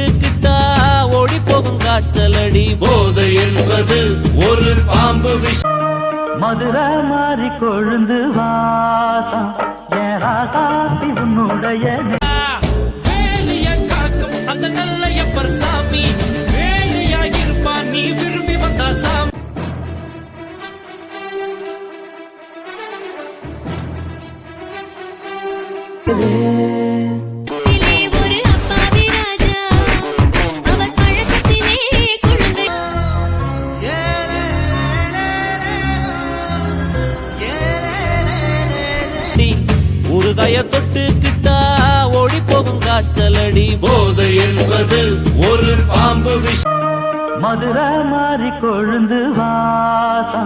தொட்டுக்கிட்டா ஓடி போகும் காய்ச்சலடி போதை என்பது ஒரு பாம்பு விஷம் மதுரை மாறி கொழுந்து வாசம் ஏராசாத்தி உன்னுடைய வேலைய காக்கும் அந்த நல்லையப்பர் சாமி வேலையாயிருப்பான் நீ விரும்பி வந்தா சாமி ஊறுகாய தொட்டுக்கிட்டா ஓடி போகும் காய்ச்சலடி போதை என்பது ஒரு பாம்பு விஷம் மதுரை மாறி கொழுந்து வாசம்